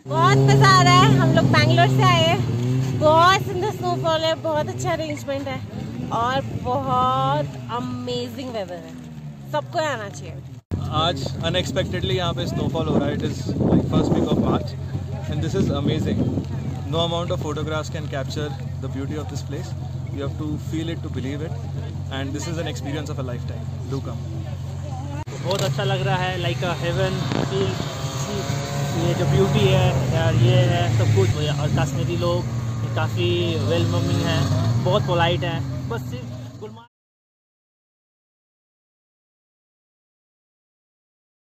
बहुत मजा आ रहा है। हम लोग बैंगलोर से आए हैं। बहुत सुंदर स्नोफॉल है, बहुत अच्छा अरेंजमेंट है और बहुत अमेजिंग वेदर है। सबको आना चाहिए। आज अनएक्सपेक्टेडली यहाँ पे स्नोफॉल हो रहा है। It is like first week of March and this is amazing. No amount of photographs can capture the beauty of this place. You have to feel it to believe it and this is an experience of a lifetime. Do come. बहुत अच्छा लग रहा है, like अ haven feel. ये जो beauty है यार, ये है सब कुछ. और कश्मीरी लोग काफ़ी वेलकमिंग हैं, बहुत पोलाइट हैं. बस सिर्फ